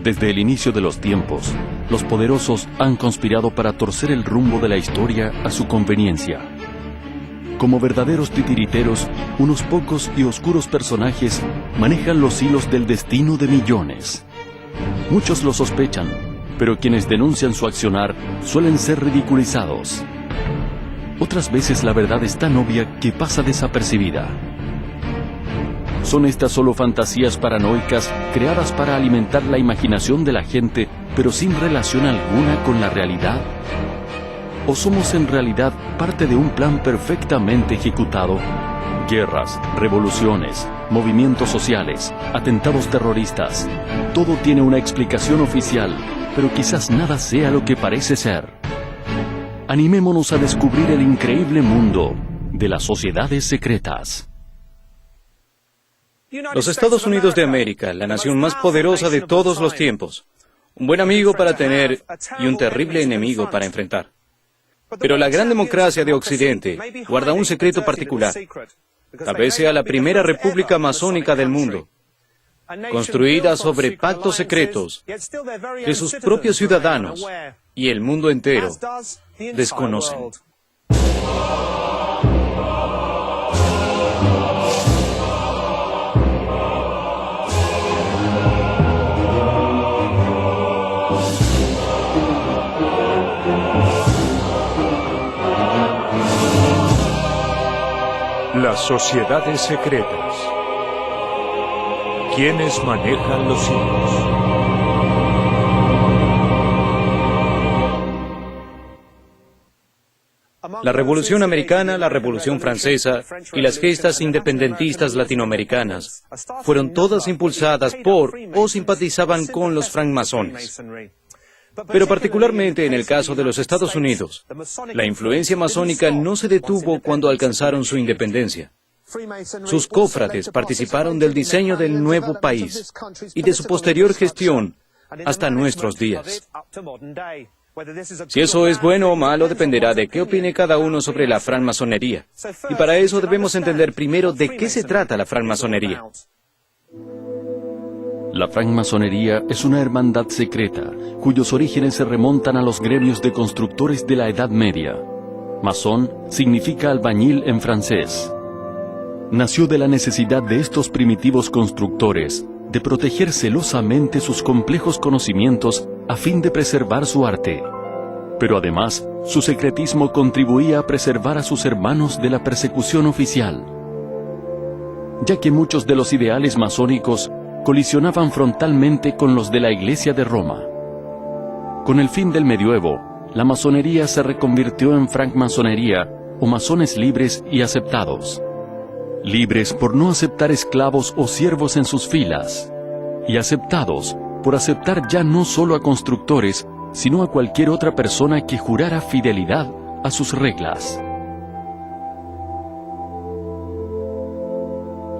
Desde el inicio de los tiempos, los poderosos han conspirado para torcer el rumbo de la historia a su conveniencia. Como verdaderos titiriteros, unos pocos y oscuros personajes manejan los hilos del destino de millones. Muchos lo sospechan, pero quienes denuncian su accionar suelen ser ridiculizados. Otras veces la verdad es tan obvia que pasa desapercibida. ¿Son estas solo fantasías paranoicas creadas para alimentar la imaginación de la gente, pero sin relación alguna con la realidad? ¿O somos en realidad parte de un plan perfectamente ejecutado? Guerras, revoluciones, movimientos sociales, atentados terroristas. Todo tiene una explicación oficial, pero quizás nada sea lo que parece ser. Animémonos a descubrir el increíble mundo de las sociedades secretas. Los Estados Unidos de América, la nación más poderosa de todos los tiempos. Un buen amigo para tener y un terrible enemigo para enfrentar. Pero la gran democracia de Occidente guarda un secreto particular. Tal vez sea la primera república masónica del mundo, construida sobre pactos secretos que sus propios ciudadanos y el mundo entero desconocen. Las sociedades secretas. ¿Quiénes manejan los hilos? La Revolución Americana, la Revolución Francesa y las gestas independentistas latinoamericanas fueron todas impulsadas por o simpatizaban con los francmasones. Pero particularmente en el caso de los Estados Unidos, la influencia masónica no se detuvo cuando alcanzaron su independencia. Sus cofrades participaron del diseño del nuevo país y de su posterior gestión hasta nuestros días. Si eso es bueno o malo dependerá de qué opine cada uno sobre la francmasonería. Y para eso debemos entender primero de qué se trata la francmasonería. La francmasonería es una hermandad secreta, cuyos orígenes se remontan a los gremios de constructores de la Edad Media. Masón significa albañil en francés. Nació de la necesidad de estos primitivos constructores de proteger celosamente sus complejos conocimientos a fin de preservar su arte. Pero además, su secretismo contribuía a preservar a sus hermanos de la persecución oficial, ya que muchos de los ideales masónicos colisionaban frontalmente con los de la Iglesia de Roma. Con el fin del medioevo, la masonería se reconvirtió en francmasonería o masones libres y aceptados. Libres por no aceptar esclavos o siervos en sus filas, y aceptados por aceptar ya no solo a constructores, sino a cualquier otra persona que jurara fidelidad a sus reglas.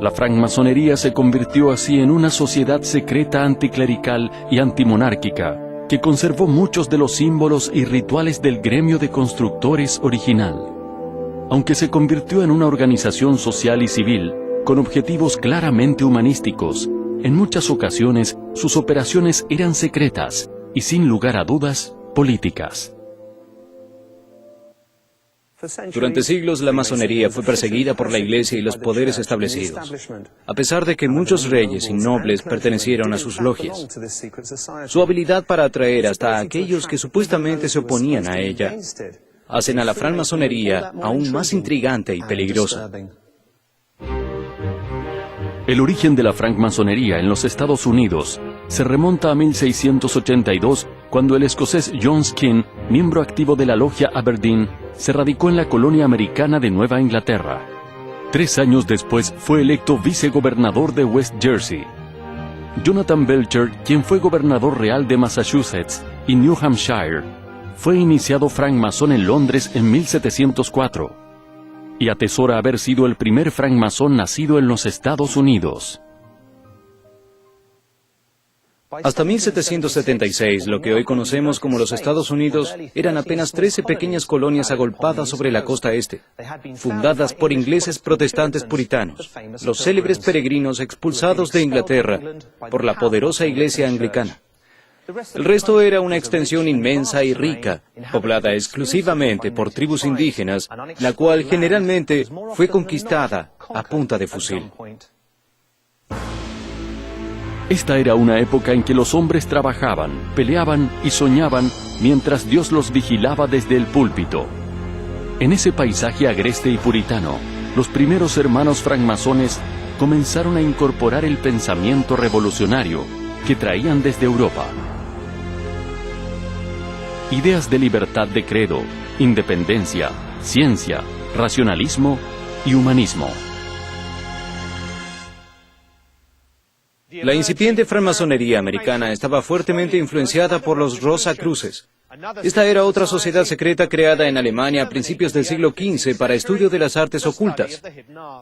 La francmasonería se convirtió así en una sociedad secreta anticlerical y antimonárquica, que conservó muchos de los símbolos y rituales del gremio de constructores original. Aunque se convirtió en una organización social y civil, con objetivos claramente humanísticos, en muchas ocasiones sus operaciones eran secretas y, sin lugar a dudas, políticas. Durante siglos la masonería fue perseguida por la Iglesia y los poderes establecidos, a pesar de que muchos reyes y nobles pertenecieron a sus logias. Su habilidad para atraer hasta a aquellos que supuestamente se oponían a ella hacen a la francmasonería aún más intrigante y peligrosa. El origen de la francmasonería en los Estados Unidos se remonta a 1682, cuando el escocés John Skene, miembro activo de la logia Aberdeen, se radicó en la colonia americana de Nueva Inglaterra. 3 años después fue electo vicegobernador de West Jersey. Jonathan Belcher, quien fue gobernador real de Massachusetts y New Hampshire, fue iniciado francmasón en Londres en 1704 y atesora haber sido el primer francmasón nacido en los Estados Unidos. Hasta 1776, lo que hoy conocemos como los Estados Unidos, eran apenas 13 pequeñas colonias agolpadas sobre la costa este, fundadas por ingleses protestantes puritanos, los célebres peregrinos expulsados de Inglaterra por la poderosa Iglesia anglicana. El resto era una extensión inmensa y rica, poblada exclusivamente por tribus indígenas, la cual generalmente fue conquistada a punta de fusil. Esta era una época en que los hombres trabajaban, peleaban y soñaban mientras Dios los vigilaba desde el púlpito. En ese paisaje agreste y puritano, los primeros hermanos francmasones comenzaron a incorporar el pensamiento revolucionario que traían desde Europa. Ideas de libertad de credo, independencia, ciencia, racionalismo y humanismo. La incipiente francmasonería americana estaba fuertemente influenciada por los Rosacruces. Esta era otra sociedad secreta creada en Alemania a principios del siglo XV para estudio de las artes ocultas.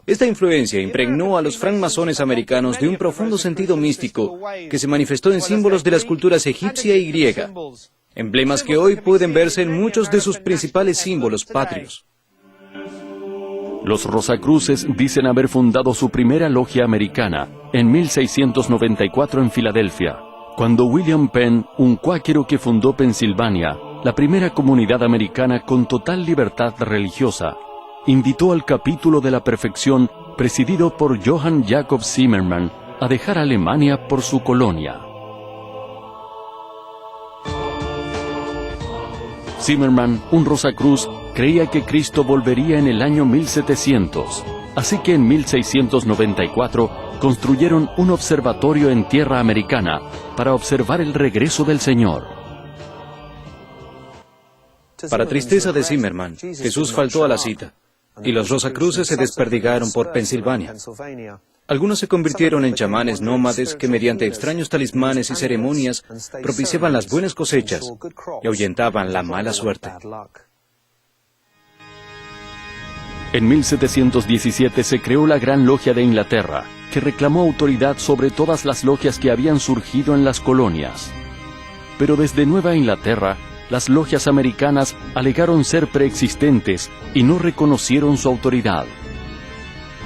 Esta influencia impregnó a los francmasones americanos de un profundo sentido místico que se manifestó en símbolos de las culturas egipcia y griega, emblemas que hoy pueden verse en muchos de sus principales símbolos patrios. Los Rosacruces dicen haber fundado su primera logia americana en 1694 en Filadelfia, cuando William Penn, un cuáquero que fundó Pensilvania, la primera comunidad americana con total libertad religiosa, invitó al capítulo de la perfección, presidido por Johann Jacob Zimmermann, a dejar Alemania por su colonia. Zimmermann, un Rosacruz, creía que Cristo volvería en el año 1700, así que en 1694 construyeron un observatorio en tierra americana para observar el regreso del Señor. Para tristeza de Zimmermann, Jesús faltó a la cita, y los Rosacruces se desperdigaron por Pensilvania. Algunos se convirtieron en chamanes nómades que mediante extraños talismanes y ceremonias propiciaban las buenas cosechas y ahuyentaban la mala suerte. En 1717 se creó la Gran Logia de Inglaterra, que reclamó autoridad sobre todas las logias que habían surgido en las colonias. Pero desde Nueva Inglaterra, las logias americanas alegaron ser preexistentes y no reconocieron su autoridad.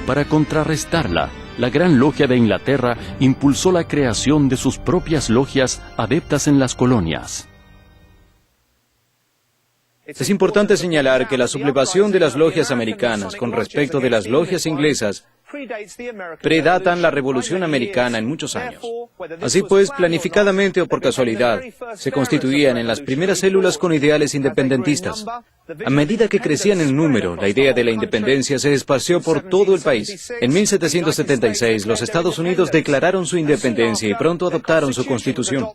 Para contrarrestarla, la Gran Logia de Inglaterra impulsó la creación de sus propias logias adeptas en las colonias. Es importante señalar que la sublevación de las logias americanas con respecto de las logias inglesas predatan la Revolución Americana en muchos años. Así pues, planificadamente o por casualidad, se constituían en las primeras células con ideales independentistas. A medida que crecían en número, la idea de la independencia se esparció por todo el país. En 1776, los Estados Unidos declararon su independencia y pronto adoptaron su constitución.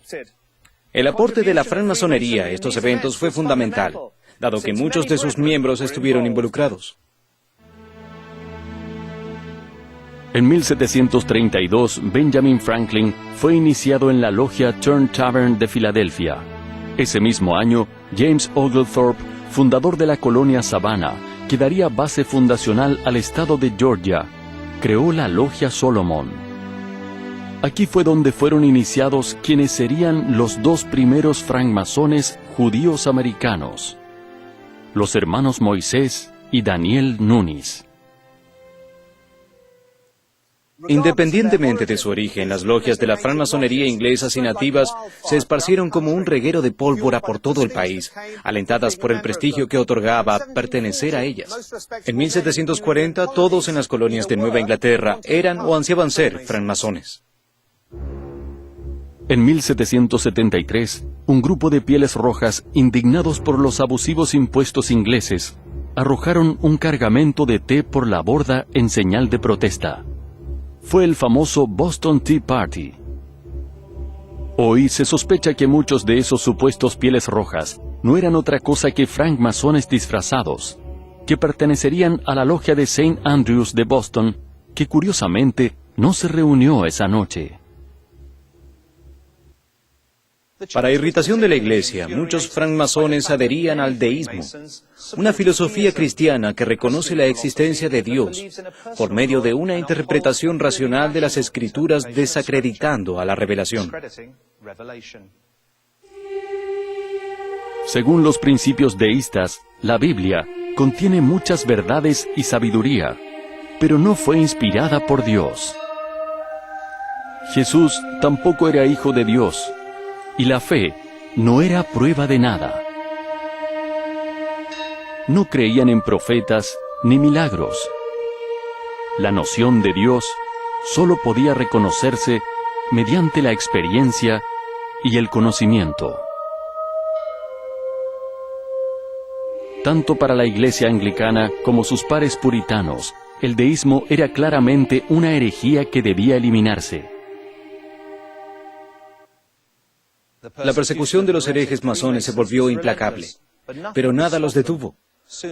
El aporte de la francmasonería a estos eventos fue fundamental, dado que muchos de sus miembros estuvieron involucrados. En 1732, Benjamin Franklin fue iniciado en la logia Turn Tavern de Filadelfia. Ese mismo año, James Oglethorpe, fundador de la colonia Savannah, que daría base fundacional al estado de Georgia, creó la logia Solomon. Aquí fue donde fueron iniciados quienes serían los dos primeros francmasones judíos americanos, los hermanos Moisés y Daniel Nunes. Independientemente de su origen, las logias de la francmasonería inglesas y nativas se esparcieron como un reguero de pólvora por todo el país, alentadas por el prestigio que otorgaba pertenecer a ellas. En 1740, todos en las colonias de Nueva Inglaterra eran o ansiaban ser francmasones. En 1773, un grupo de pieles rojas, indignados por los abusivos impuestos ingleses, arrojaron un cargamento de té por la borda en señal de protesta. Fue el famoso Boston Tea Party. Hoy se sospecha que muchos de esos supuestos pieles rojas no eran otra cosa que francmasones disfrazados, que pertenecerían a la logia de St. Andrews de Boston, que curiosamente no se reunió esa noche. Para irritación de la Iglesia, muchos francmasones adherían al deísmo, una filosofía cristiana que reconoce la existencia de Dios por medio de una interpretación racional de las Escrituras desacreditando a la revelación. Según los principios deístas, la Biblia contiene muchas verdades y sabiduría, pero no fue inspirada por Dios. Jesús tampoco era hijo de Dios, y la fe no era prueba de nada. No creían en profetas ni milagros. La noción de Dios solo podía reconocerse mediante la experiencia y el conocimiento. Tanto para la Iglesia anglicana como sus pares puritanos, el deísmo era claramente una herejía que debía eliminarse. La persecución de los herejes masones se volvió implacable, pero nada los detuvo.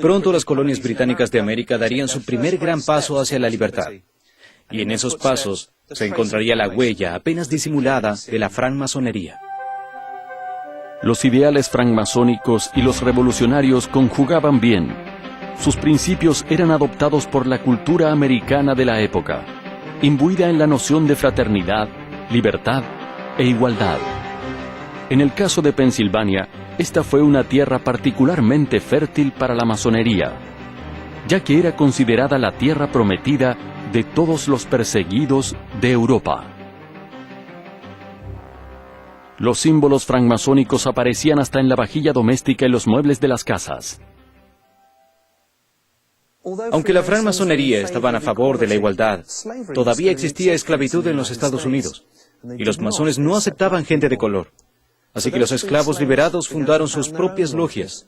Pronto las colonias británicas de América darían su primer gran paso hacia la libertad. Y en esos pasos se encontraría la huella apenas disimulada de la francmasonería. Los ideales francmasónicos y los revolucionarios conjugaban bien. Sus principios eran adoptados por la cultura americana de la época, imbuida en la noción de fraternidad, libertad e igualdad. En el caso de Pensilvania, esta fue una tierra particularmente fértil para la masonería, ya que era considerada la tierra prometida de todos los perseguidos de Europa. Los símbolos francmasónicos aparecían hasta en la vajilla doméstica y los muebles de las casas. Aunque la francmasonería estaban a favor de la igualdad, todavía existía esclavitud en los Estados Unidos, y los masones no aceptaban gente de color. Así que los esclavos liberados fundaron sus propias logias.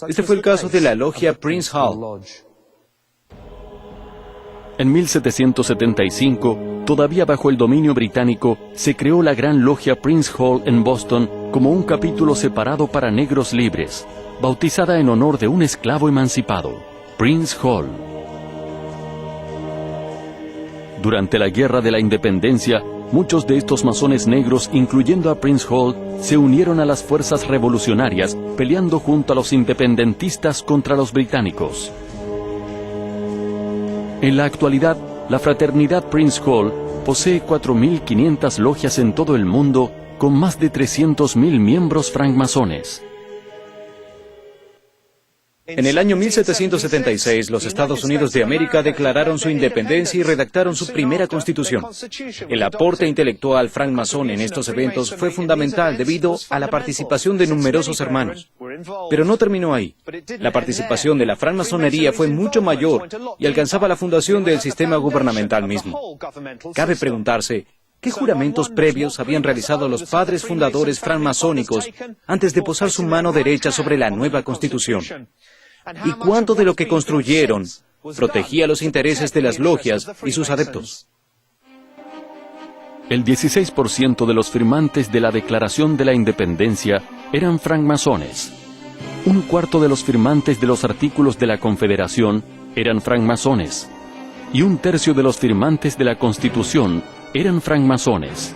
Este fue el caso de la logia Prince Hall. En 1775, todavía bajo el dominio británico, se creó la Gran Logia Prince Hall en Boston como un capítulo separado para negros libres, bautizada en honor de un esclavo emancipado, Prince Hall. Durante la Guerra de la Independencia, muchos de estos masones negros, incluyendo a Prince Hall, se unieron a las fuerzas revolucionarias, peleando junto a los independentistas contra los británicos. En la actualidad, la fraternidad Prince Hall posee 4.500 logias en todo el mundo, con más de 300.000 miembros francmasones. En el año 1776, los Estados Unidos de América declararon su independencia y redactaron su primera constitución. El aporte intelectual francmasón en estos eventos fue fundamental debido a la participación de numerosos hermanos. Pero no terminó ahí. La participación de la francmasonería fue mucho mayor y alcanzaba la fundación del sistema gubernamental mismo. Cabe preguntarse, ¿qué juramentos previos habían realizado los padres fundadores francmasónicos antes de posar su mano derecha sobre la nueva constitución? ¿Y cuánto de lo que construyeron protegía los intereses de las logias y sus adeptos? El 16% de los firmantes de la Declaración de la Independencia eran francmasones. Un cuarto de los firmantes de los artículos de la Confederación eran francmasones. Y un tercio de los firmantes de la Constitución eran francmasones.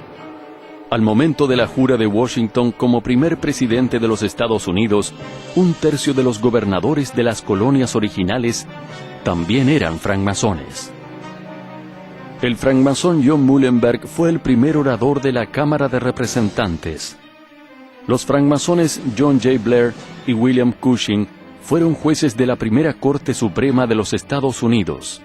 Al momento de la jura de Washington como primer presidente de los Estados Unidos, un tercio de los gobernadores de las colonias originales también eran francmasones. El francmasón John Muhlenberg fue el primer orador de la Cámara de Representantes. Los francmasones John J. Blair y William Cushing fueron jueces de la primera Corte Suprema de los Estados Unidos.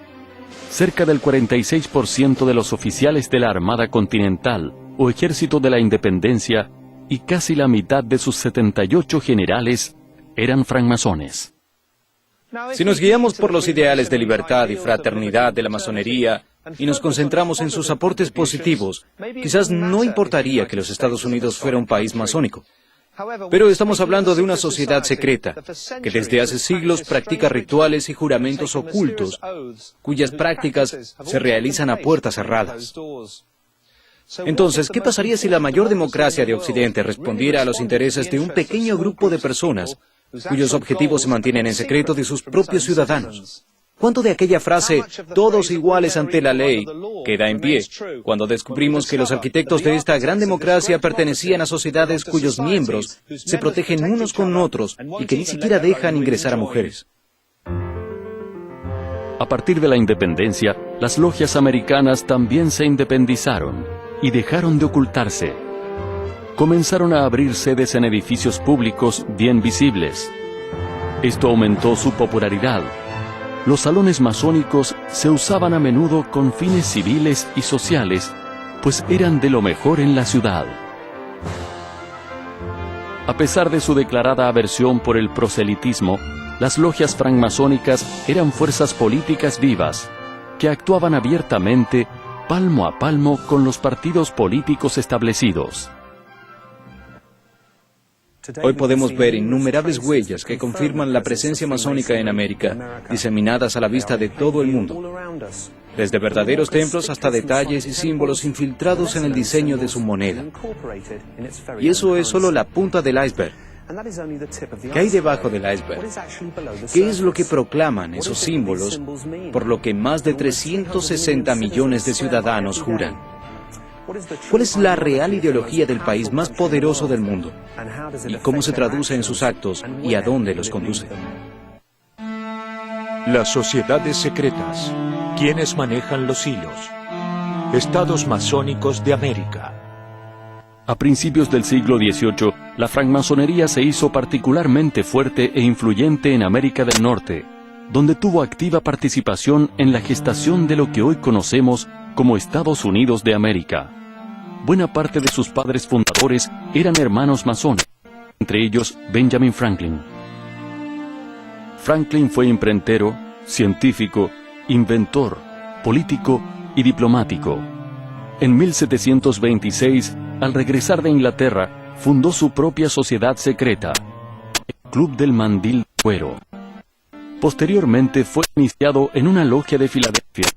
Cerca del 46% de los oficiales de la Armada Continental o Ejército de la Independencia y casi la mitad de sus 78 generales eran francmasones. Si nos guiamos por los ideales de libertad y fraternidad de la masonería y nos concentramos en sus aportes positivos, quizás no importaría que los Estados Unidos fuera un país masónico. Pero estamos hablando de una sociedad secreta, que desde hace siglos practica rituales y juramentos ocultos, cuyas prácticas se realizan a puertas cerradas. Entonces, ¿qué pasaría si la mayor democracia de Occidente respondiera a los intereses de un pequeño grupo de personas, cuyos objetivos se mantienen en secreto de sus propios ciudadanos? ¿Cuánto de aquella frase, todos iguales ante la ley, queda en pie, cuando descubrimos que los arquitectos de esta gran democracia pertenecían a sociedades cuyos miembros se protegen unos con otros y que ni siquiera dejan ingresar a mujeres? A partir de la independencia, las logias americanas también se independizaron y dejaron de ocultarse. Comenzaron a abrir sedes en edificios públicos bien visibles. Esto aumentó su popularidad. Los salones masónicos se usaban a menudo con fines civiles y sociales, pues eran de lo mejor en la ciudad. A pesar de su declarada aversión por el proselitismo, las logias francmasónicas eran fuerzas políticas vivas, que actuaban abiertamente, palmo a palmo con los partidos políticos establecidos. Hoy podemos ver innumerables huellas que confirman la presencia masónica en América, diseminadas a la vista de todo el mundo. Desde verdaderos templos hasta detalles y símbolos infiltrados en el diseño de su moneda. Y eso es solo la punta del iceberg. ¿Qué hay debajo del iceberg? ¿Qué es lo que proclaman esos símbolos por lo que más de 360 millones de ciudadanos juran? ¿Cuál es la real ideología del país más poderoso del mundo? ¿Y cómo se traduce en sus actos y a dónde los conduce? Las sociedades secretas. ¿Quiénes manejan los hilos? Estados masónicos de América. A principios del siglo XVIII, la francmasonería se hizo particularmente fuerte e influyente en América del Norte, donde tuvo activa participación en la gestación de lo que hoy conocemos como Estados Unidos de América. Buena parte de sus padres fundadores eran hermanos masones, entre ellos Benjamin Franklin. Franklin fue imprentero, científico, inventor, político y diplomático. En 1726, al regresar de Inglaterra, fundó su propia sociedad secreta, el Club del Mandil de Cuero. Posteriormente fue iniciado en una logia de Filadelfia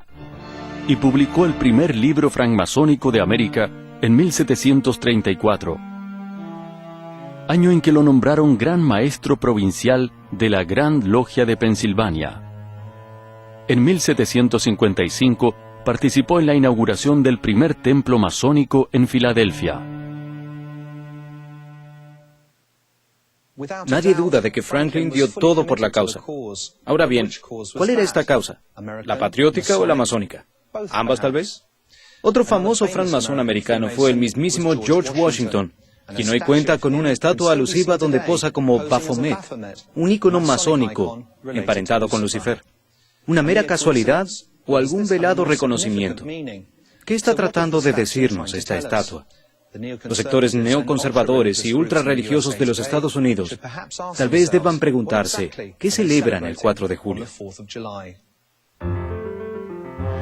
y publicó el primer libro francmasónico de América en 1734, año en que lo nombraron Gran Maestro Provincial de la Gran Logia de Pensilvania. En 1755 participó en la inauguración del primer templo masónico en Filadelfia. Nadie duda de que Franklin dio todo por la causa. Ahora bien, ¿cuál era esta causa? ¿La patriótica o la masónica? ¿Ambas tal vez? Otro famoso francmasón americano fue el mismísimo George Washington, quien hoy cuenta con una estatua alusiva donde posa como Baphomet, un ícono masónico emparentado con Lucifer. ¿Una mera casualidad o algún velado reconocimiento? ¿Qué está tratando de decirnos esta estatua? Los sectores neoconservadores y ultrarreligiosos de los Estados Unidos tal vez deban preguntarse, ¿qué celebran el 4 de julio?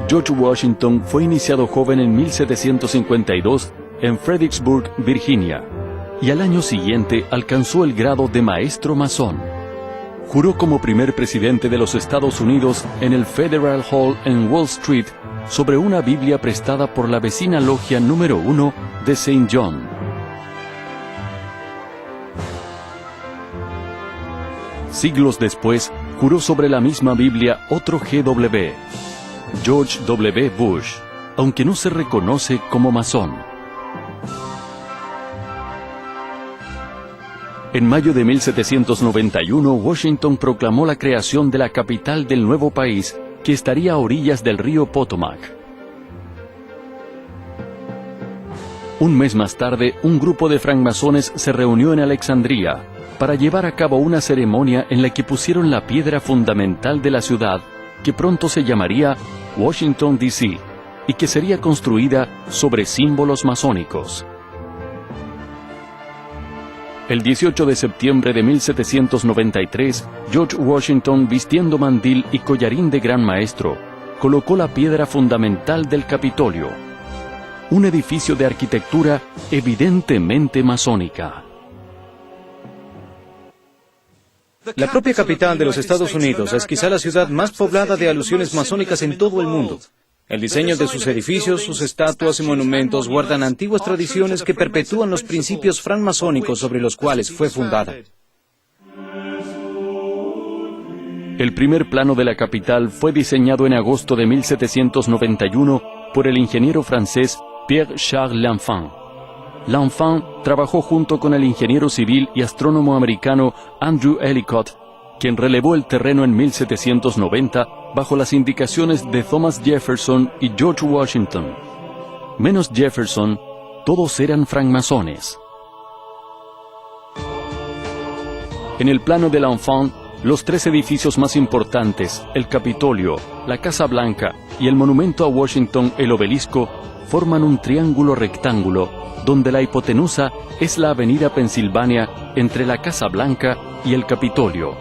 George Washington fue iniciado joven en 1752 en Fredericksburg, Virginia, y al año siguiente alcanzó el grado de maestro masón. Juró como primer presidente de los Estados Unidos en el Federal Hall en Wall Street sobre una Biblia prestada por la vecina logia número 1 de St. John. Siglos después, juró sobre la misma Biblia otro GW, George W. Bush, aunque no se reconoce como masón. En mayo de 1791, Washington proclamó la creación de la capital del nuevo país, que estaría a orillas del río Potomac. Un mes más tarde, un grupo de francmasones se reunió en Alexandria para llevar a cabo una ceremonia en la que pusieron la piedra fundamental de la ciudad, que pronto se llamaría Washington, D.C., y que sería construida sobre símbolos masónicos. El 18 de septiembre de 1793, George Washington, vistiendo mandil y collarín de gran maestro, colocó la piedra fundamental del Capitolio, un edificio de arquitectura evidentemente masónica. La propia capital de los Estados Unidos es quizá la ciudad más poblada de alusiones masónicas en todo el mundo. El diseño de sus edificios, sus estatuas y monumentos guardan antiguas tradiciones que perpetúan los principios francmasónicos sobre los cuales fue fundada. El primer plano de la capital fue diseñado en agosto de 1791 por el ingeniero francés Pierre-Charles L'Enfant. L'Enfant trabajó junto con el ingeniero civil y astrónomo americano Andrew Ellicott, quien relevó el terreno en 1790 bajo las indicaciones de Thomas Jefferson y George Washington. Menos Jefferson, todos eran francmasones. En el plano de L'Enfant, los tres edificios más importantes, el Capitolio, la Casa Blanca y el monumento a Washington, el Obelisco, forman un triángulo rectángulo donde la hipotenusa es la avenida Pensilvania entre la Casa Blanca y el Capitolio.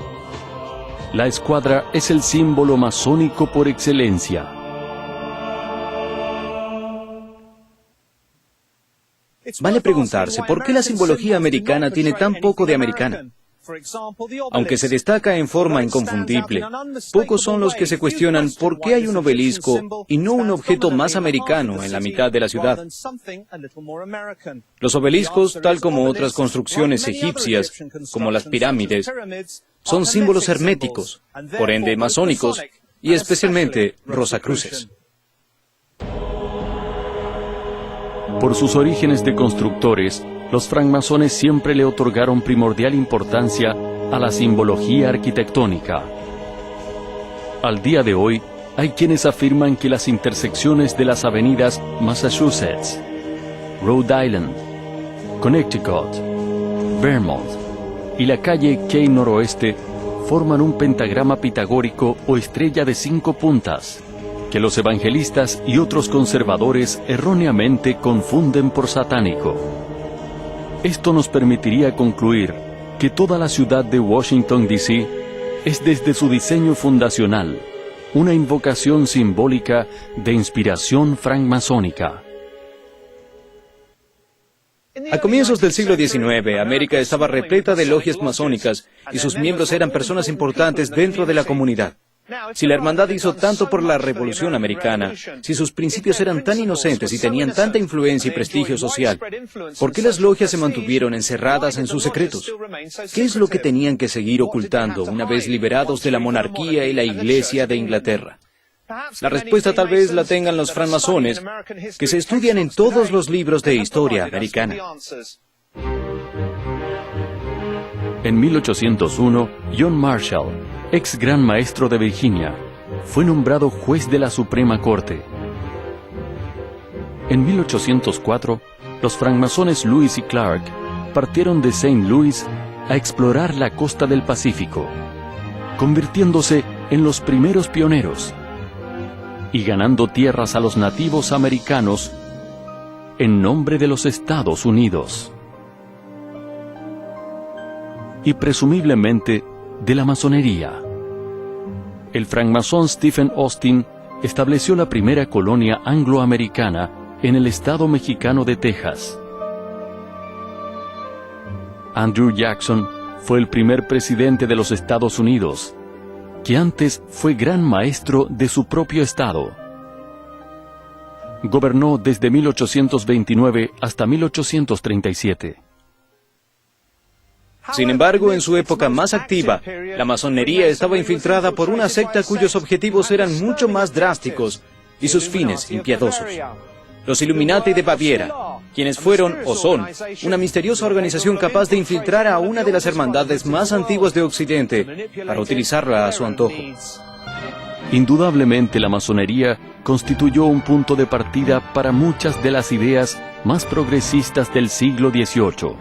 La escuadra es el símbolo masónico por excelencia. Vale preguntarse por qué la simbología americana tiene tan poco de americana. Aunque se destaca en forma inconfundible, pocos son los que se cuestionan por qué hay un obelisco y no un objeto más americano en la mitad de la ciudad. Los obeliscos, tal como otras construcciones egipcias, como las pirámides, son símbolos herméticos, por ende masónicos, y especialmente rosacruces. Por sus orígenes de constructores, los francmasones siempre le otorgaron primordial importancia a la simbología arquitectónica. Al día de hoy, hay quienes afirman que las intersecciones de las avenidas Massachusetts, Rhode Island, Connecticut, Vermont y la calle Key Noroeste forman un pentagrama pitagórico o estrella de 5 puntas, que los evangelistas y otros conservadores erróneamente confunden por satánico. Esto nos permitiría concluir que toda la ciudad de Washington, D.C. es desde su diseño fundacional una invocación simbólica de inspiración francmasónica. A comienzos del siglo XIX, América estaba repleta de logias masónicas y sus miembros eran personas importantes dentro de la comunidad. Si la hermandad hizo tanto por la Revolución Americana, si sus principios eran tan inocentes y tenían tanta influencia y prestigio social, ¿por qué las logias se mantuvieron encerradas en sus secretos? ¿Qué es lo que tenían que seguir ocultando una vez liberados de la monarquía y la Iglesia de Inglaterra? La respuesta tal vez la tengan los francmasones, que se estudian en todos los libros de historia americana. En 1801, John Marshall, ex gran maestro de Virginia, fue nombrado juez de la Suprema Corte. En 1804, los francmasones Lewis y Clark partieron de St. Louis a explorar la costa del Pacífico, convirtiéndose en los primeros pioneros y ganando tierras a los nativos americanos en nombre de los Estados Unidos. Y presumiblemente de la masonería. El francmasón Stephen Austin estableció la primera colonia angloamericana en el estado mexicano de Texas. Andrew Jackson fue el primer presidente de los Estados Unidos, que antes fue gran maestro de su propio estado. Gobernó desde 1829 hasta 1837. Sin embargo, en su época más activa, la masonería estaba infiltrada por una secta cuyos objetivos eran mucho más drásticos y sus fines impiedosos. Los Illuminati de Baviera, quienes fueron o son una misteriosa organización capaz de infiltrar a una de las hermandades más antiguas de Occidente para utilizarla a su antojo. Indudablemente la masonería constituyó un punto de partida para muchas de las ideas más progresistas del siglo XVIII.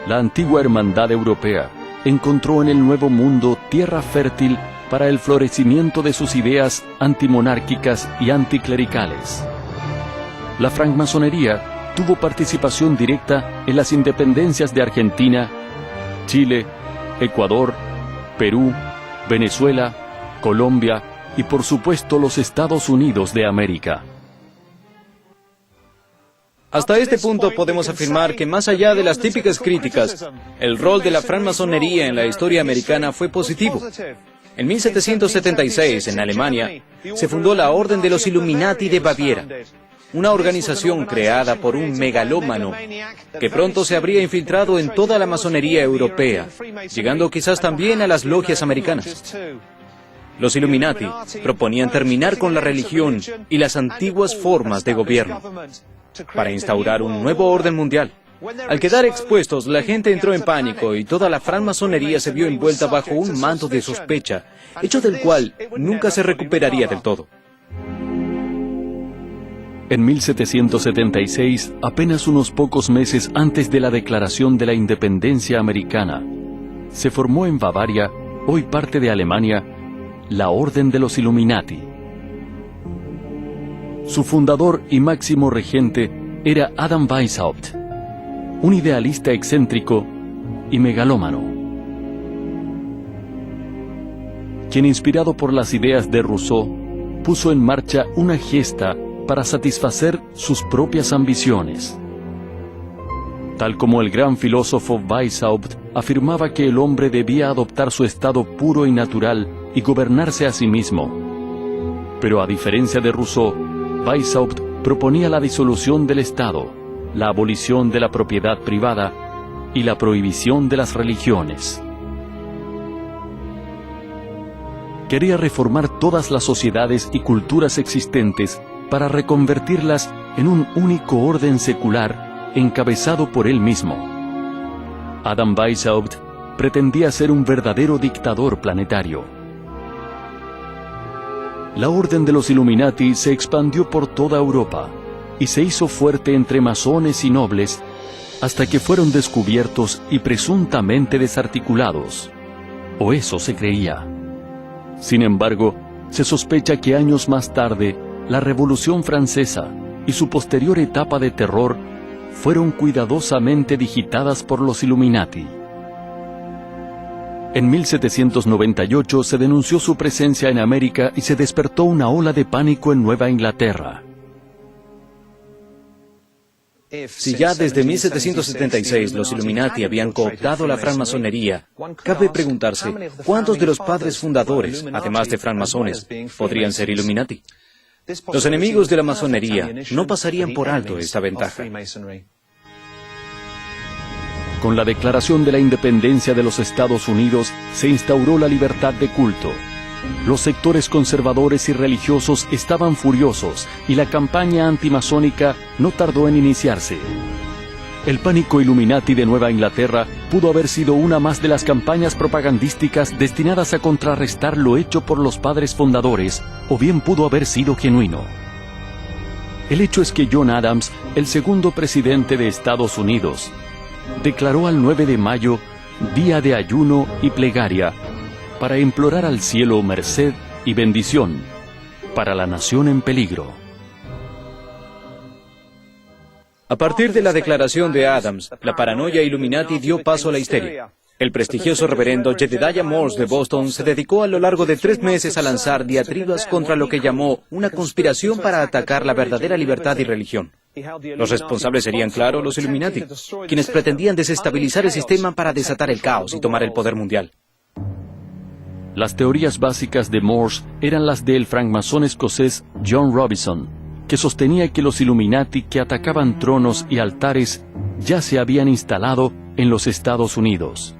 La antigua hermandad europea encontró en el Nuevo Mundo tierra fértil para el florecimiento de sus ideas antimonárquicas y anticlericales. La francmasonería tuvo participación directa en las independencias de Argentina, Chile, Ecuador, Perú, Venezuela, Colombia y por supuesto los Estados Unidos de América. Hasta este punto podemos afirmar que más allá de las típicas críticas, el rol de la francmasonería en la historia americana fue positivo. En 1776, en Alemania, se fundó la Orden de los Illuminati de Baviera, una organización creada por un megalómano que pronto se habría infiltrado en toda la masonería europea, llegando quizás también a las logias americanas. Los Illuminati proponían terminar con la religión y las antiguas formas de gobierno, para instaurar un nuevo orden mundial. Al quedar expuestos, la gente entró en pánico y toda la francmasonería se vio envuelta bajo un manto de sospecha, hecho del cual nunca se recuperaría del todo. En 1776, apenas unos pocos meses antes de la declaración de la independencia americana, se formó en Bavaria, hoy parte de Alemania, la Orden de los Illuminati. Su fundador y máximo regente era Adam Weishaupt, un idealista excéntrico y megalómano, quien, inspirado por las ideas de Rousseau, puso en marcha una gesta para satisfacer sus propias ambiciones. Tal como el gran filósofo Weishaupt afirmaba que el hombre debía adoptar su estado puro y natural y gobernarse a sí mismo. Pero a diferencia de Rousseau, Weishaupt proponía la disolución del Estado, la abolición de la propiedad privada y la prohibición de las religiones. Quería reformar todas las sociedades y culturas existentes para reconvertirlas en un único orden secular encabezado por él mismo. Adam Weishaupt pretendía ser un verdadero dictador planetario. La orden de los Illuminati se expandió por toda Europa y se hizo fuerte entre masones y nobles hasta que fueron descubiertos y presuntamente desarticulados. O eso se creía. Sin embargo, se sospecha que años más tarde, la Revolución Francesa y su posterior etapa de terror fueron cuidadosamente digitadas por los Illuminati. En 1798 se denunció su presencia en América y se despertó una ola de pánico en Nueva Inglaterra. Si ya desde 1776 los Illuminati habían cooptado la francmasonería, cabe preguntarse cuántos de los padres fundadores, además de francmasones, podrían ser Illuminati. Los enemigos de la masonería no pasarían por alto esta ventaja. Con la declaración de la independencia de los Estados Unidos se instauró la libertad de culto. Los sectores conservadores y religiosos estaban furiosos y la campaña antimasónica no tardó en iniciarse. El pánico Illuminati de Nueva Inglaterra pudo haber sido una más de las campañas propagandísticas destinadas a contrarrestar lo hecho por los padres fundadores, o bien pudo haber sido genuino. El hecho es que John Adams, el segundo presidente de Estados Unidos, declaró al 9 de mayo día de ayuno y plegaria para implorar al cielo merced y bendición para la nación en peligro. A partir de la declaración de Adams, la paranoia Illuminati dio paso a la histeria. El prestigioso reverendo Jedediah Morse de Boston se dedicó a lo largo de 3 meses a lanzar diatribas contra lo que llamó una conspiración para atacar la verdadera libertad y religión. Los responsables serían, claro, los Illuminati, quienes pretendían desestabilizar el sistema para desatar el caos y tomar el poder mundial. Las teorías básicas de Morse eran las del francmasón escocés John Robison, que sostenía que los Illuminati que atacaban tronos y altares ya se habían instalado en los Estados Unidos.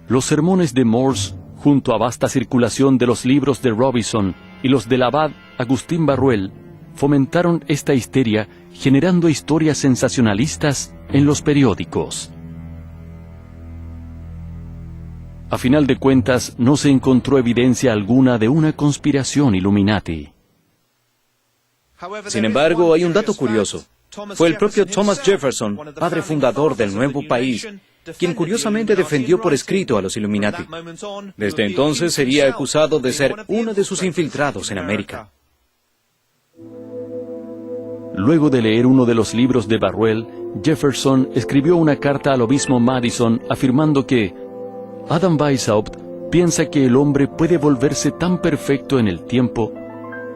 Los sermones de Morse, junto a vasta circulación de los libros de Robison y los del abad Agustín Barruel, fomentaron esta histeria, generando historias sensacionalistas en los periódicos. A final de cuentas, no se encontró evidencia alguna de una conspiración Illuminati. Sin embargo, hay un dato curioso. Fue el propio Thomas Jefferson, padre fundador del nuevo país, quien curiosamente defendió por escrito a los Illuminati. Desde entonces sería acusado de ser uno de sus infiltrados en América. Luego de leer uno de los libros de Barruel, Jefferson escribió una carta al obispo Madison afirmando que Adam Weishaupt piensa que el hombre puede volverse tan perfecto en el tiempo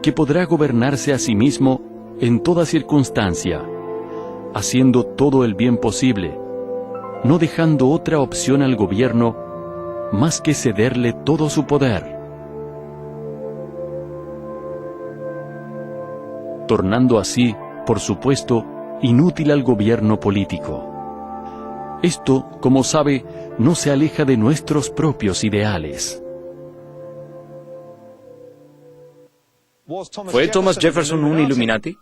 que podrá gobernarse a sí mismo en toda circunstancia, haciendo todo el bien posible, no dejando otra opción al gobierno más que cederle todo su poder, tornando así, por supuesto, inútil al gobierno político. Esto, como sabe, no se aleja de nuestros propios ideales. ¿Fue Thomas Jefferson un Illuminati?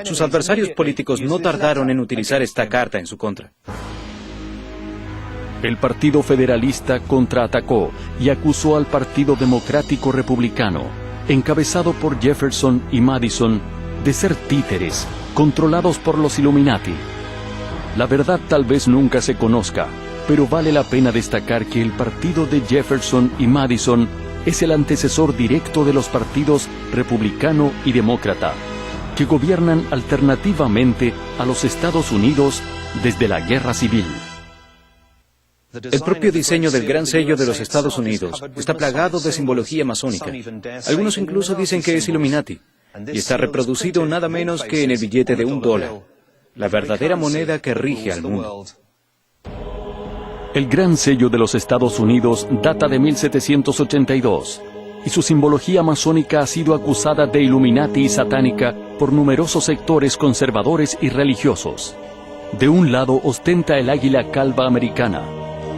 Sus adversarios políticos no tardaron en utilizar esta carta en su contra. El Partido Federalista contraatacó y acusó al Partido Democrático Republicano, encabezado por Jefferson y Madison, de ser títeres, controlados por los Illuminati. La verdad tal vez nunca se conozca, pero vale la pena destacar que el partido de Jefferson y Madison es el antecesor directo de los partidos republicano y demócrata, que gobiernan alternativamente a los Estados Unidos desde la Guerra Civil. El propio diseño del Gran Sello de los Estados Unidos está plagado de simbología masónica. Algunos incluso dicen que es Illuminati, y está reproducido nada menos que en el billete de $1, la verdadera moneda que rige al mundo. El Gran Sello de los Estados Unidos data de 1782, y su simbología masónica ha sido acusada de Illuminati y satánica por numerosos sectores conservadores y religiosos. De un lado ostenta el águila calva americana.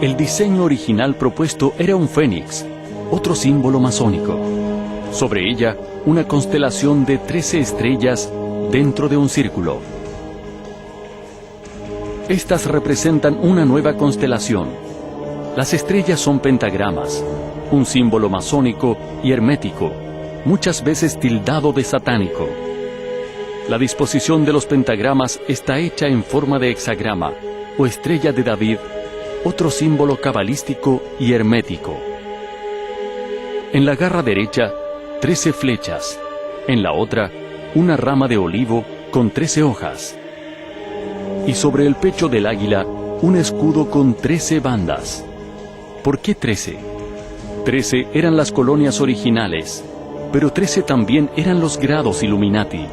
El diseño original propuesto era un fénix, otro símbolo masónico. Sobre ella, una constelación de 13 estrellas dentro de un círculo. Estas representan una nueva constelación. Las estrellas son pentagramas, un símbolo masónico y hermético, muchas veces tildado de satánico. La disposición de los pentagramas está hecha en forma de hexagrama o estrella de David, otro símbolo cabalístico y hermético. En la garra derecha, 13 flechas. En la otra, una rama de olivo con 13 hojas. Y sobre el pecho del águila, un escudo con 13 bandas. ¿Por qué 13? 13 eran las colonias originales, pero 13 también eran los grados Illuminati.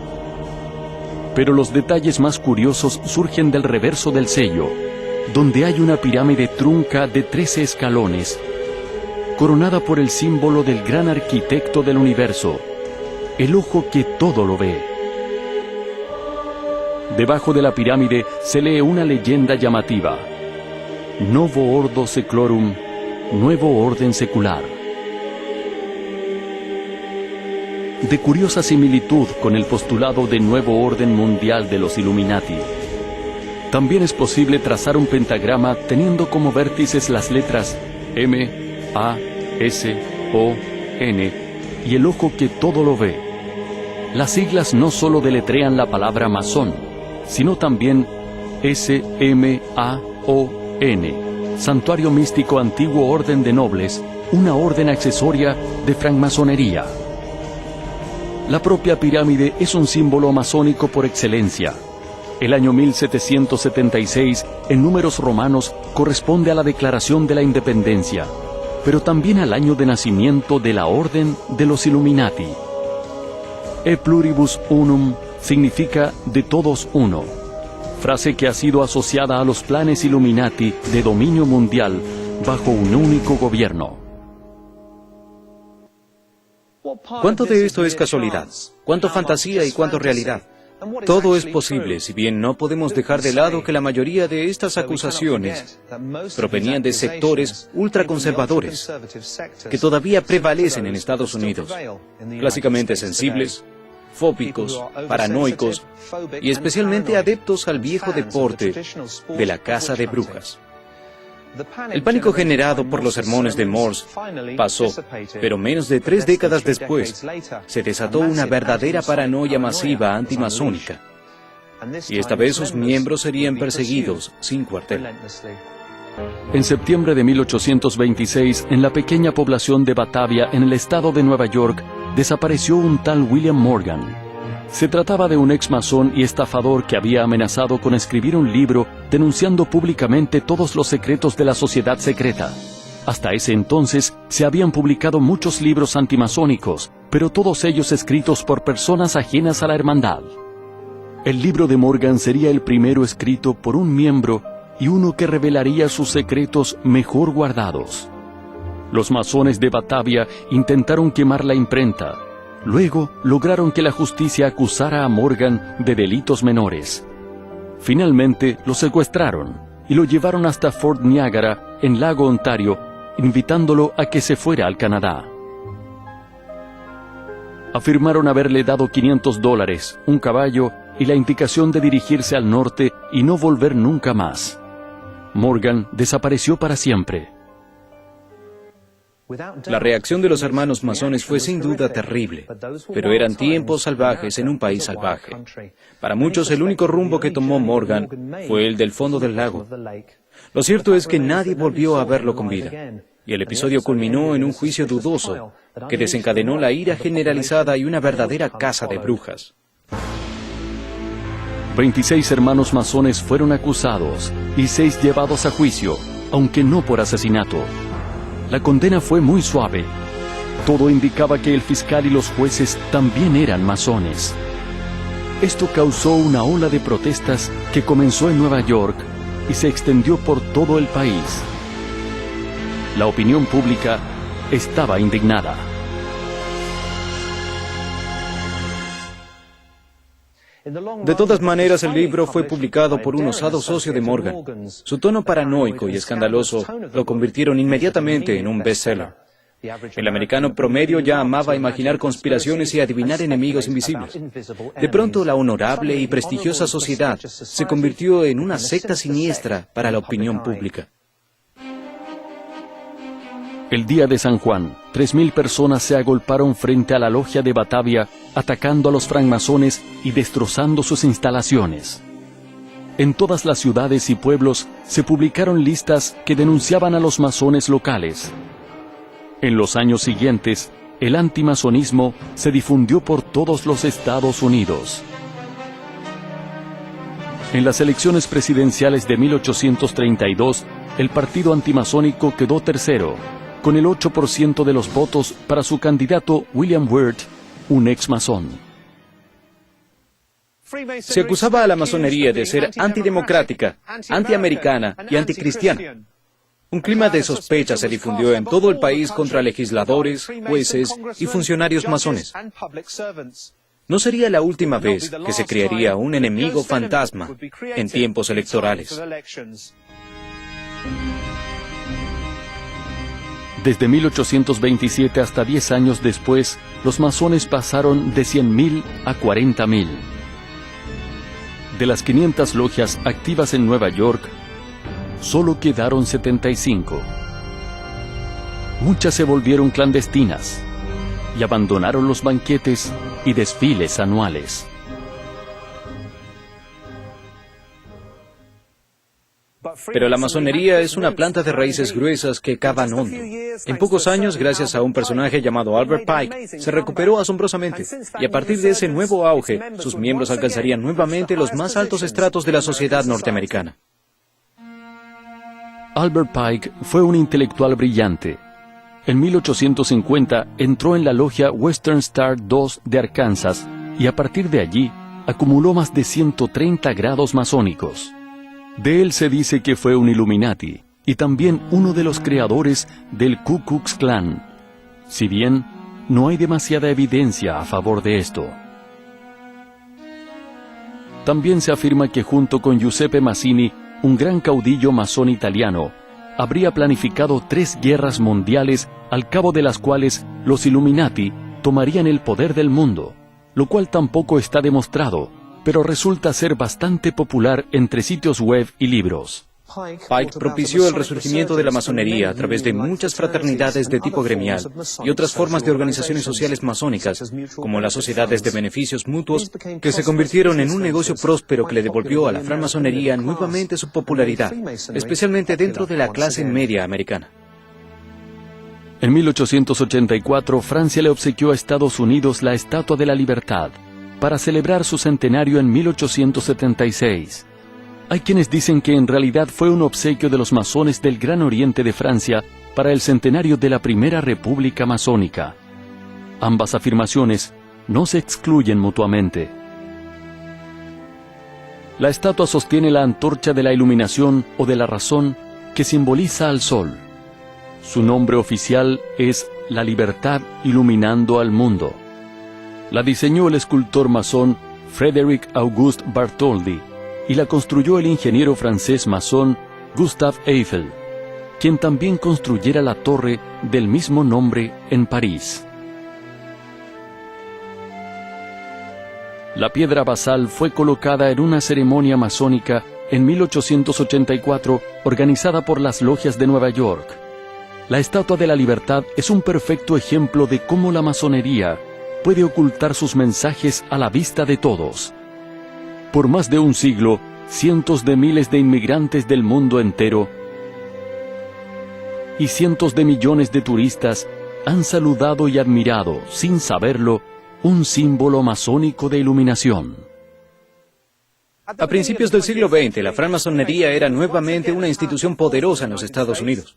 Pero los detalles más curiosos surgen del reverso del sello, donde hay una pirámide trunca de 13 escalones, coronada por el símbolo del gran arquitecto del universo, el ojo que todo lo ve. Debajo de la pirámide se lee una leyenda llamativa: Novo Ordo Seclorum, nuevo orden secular. De curiosa similitud con el postulado de nuevo orden mundial de los Illuminati. También es posible trazar un pentagrama teniendo como vértices las letras M, A, S, O, N y el ojo que todo lo ve. Las siglas no solo deletrean la palabra masón, sino también S-M-A-O-N, Santuario Místico Antiguo Orden de Nobles, una orden accesoria de francmasonería. La propia pirámide es un símbolo masónico por excelencia. El año 1776, en números romanos, corresponde a la Declaración de la Independencia, pero también al año de nacimiento de la Orden de los Illuminati. E pluribus unum significa de todos uno, frase que ha sido asociada a los planes Illuminati de dominio mundial bajo un único gobierno. ¿Cuánto de esto es casualidad? ¿Cuánto fantasía y cuánto realidad? Todo es posible, si bien no podemos dejar de lado que la mayoría de estas acusaciones provenían de sectores ultraconservadores que todavía prevalecen en Estados Unidos, clásicamente sensibles, fóbicos, paranoicos y especialmente adeptos al viejo deporte de la caza de brujas. El pánico generado por los sermones de Morse pasó, pero menos de 3 décadas después, se desató una verdadera paranoia masiva antimasónica. Y esta vez sus miembros serían perseguidos sin cuartel. En septiembre de 1826, en la pequeña población de Batavia, en el estado de Nueva York, desapareció un tal William Morgan. Se trataba de un ex masón y estafador que había amenazado con escribir un libro denunciando públicamente todos los secretos de la sociedad secreta. Hasta ese entonces se habían publicado muchos libros antimasónicos, pero todos ellos escritos por personas ajenas a la hermandad. El libro de Morgan sería el primero escrito por un miembro y uno que revelaría sus secretos mejor guardados. Los masones de Batavia intentaron quemar la imprenta. Luego lograron que la justicia acusara a Morgan de delitos menores. Finalmente lo secuestraron y lo llevaron hasta Fort Niagara, en Lago Ontario, invitándolo a que se fuera al Canadá. Afirmaron haberle dado $500, un caballo y la indicación de dirigirse al norte y no volver nunca más. Morgan desapareció para siempre. La reacción de los hermanos masones fue sin duda terrible, pero eran tiempos salvajes en un país salvaje. Para muchos, el único rumbo que tomó Morgan fue el del fondo del lago. Lo cierto es que nadie volvió a verlo con vida, y el episodio culminó en un juicio dudoso que desencadenó la ira generalizada y una verdadera caza de brujas. 26 hermanos masones fueron acusados y 6 llevados a juicio, aunque no por asesinato. La condena fue muy suave. Todo indicaba que el fiscal y los jueces también eran masones. Esto causó una ola de protestas que comenzó en Nueva York y se extendió por todo el país. La opinión pública estaba indignada. De todas maneras, el libro fue publicado por un osado socio de Morgan. Su tono paranoico y escandaloso lo convirtieron inmediatamente en un bestseller. El americano promedio ya amaba imaginar conspiraciones y adivinar enemigos invisibles. De pronto, la honorable y prestigiosa sociedad se convirtió en una secta siniestra para la opinión pública. El día de San Juan, 3.000 personas se agolparon frente a la logia de Batavia, atacando a los francmasones y destrozando sus instalaciones. En todas las ciudades y pueblos se publicaron listas que denunciaban a los masones locales. En los años siguientes, el antimasonismo se difundió por todos los Estados Unidos. En las elecciones presidenciales de 1832, el partido antimasónico quedó tercero, con el 8% de los votos para su candidato William Wirt, un ex masón. Se acusaba a la masonería de ser antidemocrática, antiamericana y anticristiana. Un clima de sospecha se difundió en todo el país contra legisladores, jueces y funcionarios masones. No sería la última vez que se crearía un enemigo fantasma en tiempos electorales. Desde 1827 hasta 10 años después, los masones pasaron de 100.000 a 40.000. De las 500 logias activas en Nueva York, solo quedaron 75. Muchas se volvieron clandestinas y abandonaron los banquetes y desfiles anuales. Pero la masonería es una planta de raíces gruesas que cavan hondo. En pocos años, gracias a un personaje llamado Albert Pike, se recuperó asombrosamente. Y a partir de ese nuevo auge, sus miembros alcanzarían nuevamente los más altos estratos de la sociedad norteamericana. Albert Pike fue un intelectual brillante. En 1850 entró en la logia Western Star II de Arkansas y a partir de allí acumuló más de 130 grados masónicos. De él se dice que fue un Illuminati y también uno de los creadores del Ku Klux Klan, si bien no hay demasiada evidencia a favor de esto. También se afirma que junto con Giuseppe Mazzini, un gran caudillo masón italiano, habría planificado 3 guerras mundiales al cabo de las cuales los Illuminati tomarían el poder del mundo, lo cual tampoco está demostrado, pero resulta ser bastante popular entre sitios web y libros. Pike propició el resurgimiento de la masonería a través de muchas fraternidades de tipo gremial y otras formas de organizaciones sociales masónicas, como las sociedades de beneficios mutuos, que se convirtieron en un negocio próspero que le devolvió a la francmasonería nuevamente su popularidad, especialmente dentro de la clase media americana. En 1884, Francia le obsequió a Estados Unidos la Estatua de la Libertad, para celebrar su centenario en 1876. Hay quienes dicen que en realidad fue un obsequio de los masones del Gran Oriente de Francia para el centenario de la Primera República Masónica. Ambas afirmaciones no se excluyen mutuamente. La estatua sostiene la antorcha de la iluminación o de la razón que simboliza al sol. Su nombre oficial es La Libertad Iluminando al Mundo. La diseñó el escultor masón Frédéric Auguste Bartholdi y la construyó el ingeniero francés masón Gustave Eiffel, quien también construyera la torre del mismo nombre en París. La piedra basal fue colocada en una ceremonia masónica en 1884 organizada por las logias de Nueva York. La Estatua de la Libertad es un perfecto ejemplo de cómo la masonería puede ocultar sus mensajes a la vista de todos. Por más de un siglo, cientos de miles de inmigrantes del mundo entero y cientos de millones de turistas han saludado y admirado, sin saberlo, un símbolo masónico de iluminación. A principios del siglo XX, la francmasonería era nuevamente una institución poderosa en los Estados Unidos.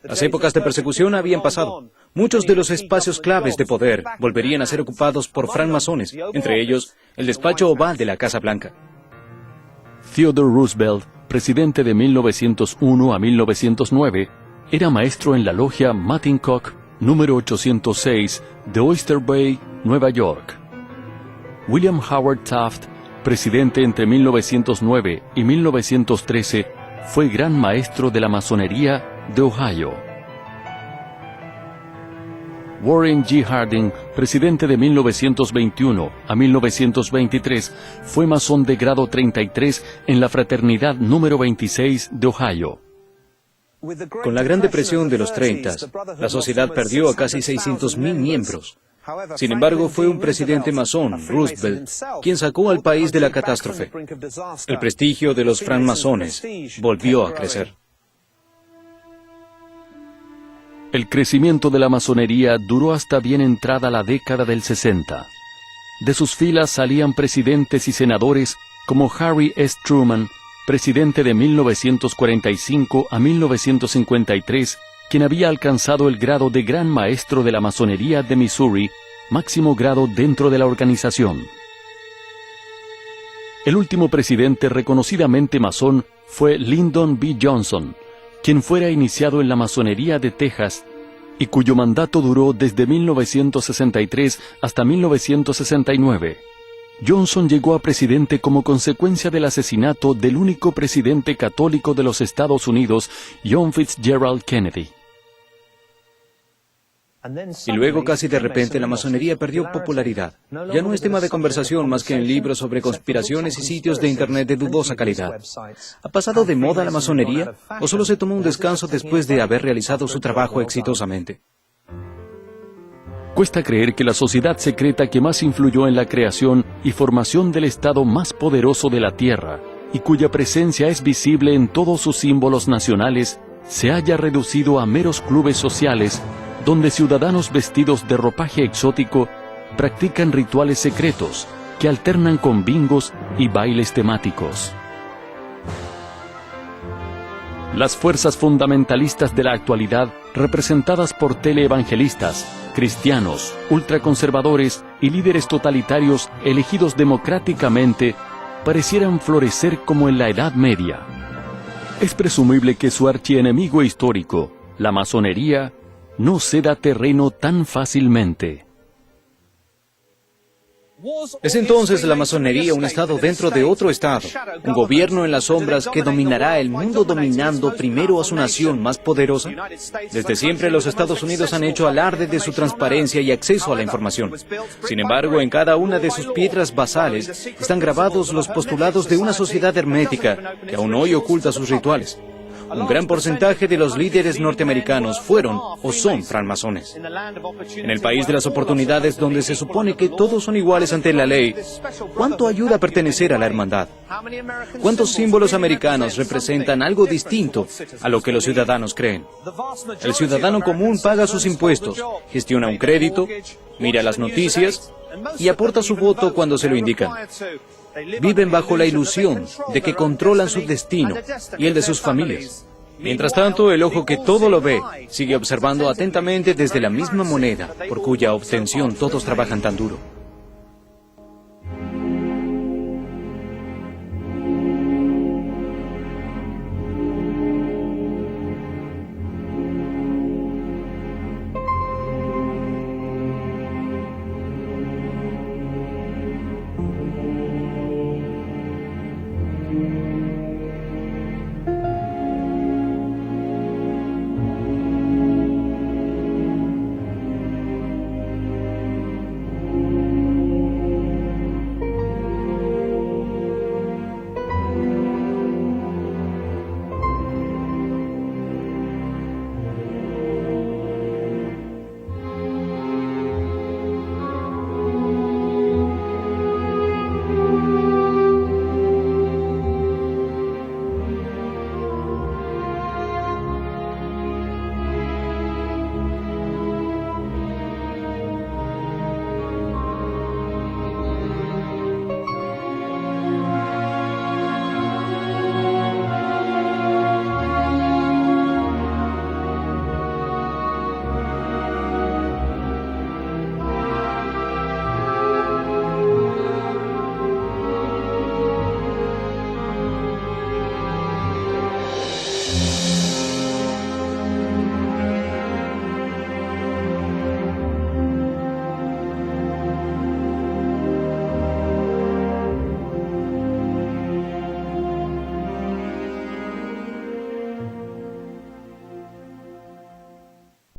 Las épocas de persecución habían pasado. Muchos de los espacios claves de poder volverían a ser ocupados por francmasones, entre ellos el despacho oval de la Casa Blanca. Theodore Roosevelt, presidente de 1901 a 1909, era maestro en la logia Mattincock, número 806, de Oyster Bay, Nueva York. William Howard Taft, presidente entre 1909 y 1913, fue gran maestro de la masonería de Ohio. Warren G. Harding, presidente de 1921 a 1923, fue masón de grado 33 en la fraternidad número 26 de Ohio. Con la Gran Depresión de los 30, la sociedad perdió a casi 600.000 miembros. Sin embargo, fue un presidente masón, Roosevelt, quien sacó al país de la catástrofe. El prestigio de los francmasones volvió a crecer. El crecimiento de la masonería duró hasta bien entrada la década del 60. De sus filas salían presidentes y senadores como Harry S. Truman, presidente de 1945 a 1953, quien había alcanzado el grado de Gran Maestro de la Masonería de Missouri, máximo grado dentro de la organización. El último presidente reconocidamente masón fue Lyndon B. Johnson, quien fuera iniciado en la masonería de Texas y cuyo mandato duró desde 1963 hasta 1969. Johnson llegó a presidente como consecuencia del asesinato del único presidente católico de los Estados Unidos, John Fitzgerald Kennedy. Y luego, casi de repente, la masonería perdió popularidad. Ya no es tema de conversación más que en libros sobre conspiraciones y sitios de Internet de dudosa calidad. ¿Ha pasado de moda la masonería o solo se tomó un descanso después de haber realizado su trabajo exitosamente? Cuesta creer que la sociedad secreta que más influyó en la creación y formación del Estado más poderoso de la Tierra, y cuya presencia es visible en todos sus símbolos nacionales, se haya reducido a meros clubes sociales donde ciudadanos vestidos de ropaje exótico practican rituales secretos que alternan con bingos y bailes temáticos. Las fuerzas fundamentalistas de la actualidad, representadas por teleevangelistas, cristianos, ultraconservadores y líderes totalitarios elegidos democráticamente, parecieran florecer como en la Edad Media. Es presumible que su archienemigo histórico, la masonería, no ceda terreno tan fácilmente. Es entonces la masonería un estado dentro de otro estado, un gobierno en las sombras que dominará el mundo dominando primero a su nación más poderosa. Desde siempre los Estados Unidos han hecho alarde de su transparencia y acceso a la información. Sin embargo, en cada una de sus piedras basales están grabados los postulados de una sociedad hermética que aún hoy oculta sus rituales. Un gran porcentaje de los líderes norteamericanos fueron o son francmasones. En el país de las oportunidades, donde se supone que todos son iguales ante la ley, ¿cuánto ayuda a pertenecer a la hermandad? ¿Cuántos símbolos americanos representan algo distinto a lo que los ciudadanos creen? El ciudadano común paga sus impuestos, gestiona un crédito, mira las noticias y aporta su voto cuando se lo indican. Viven bajo la ilusión de que controlan su destino y el de sus familias. Mientras tanto, el ojo que todo lo ve sigue observando atentamente desde la misma moneda por cuya obtención todos trabajan tan duro.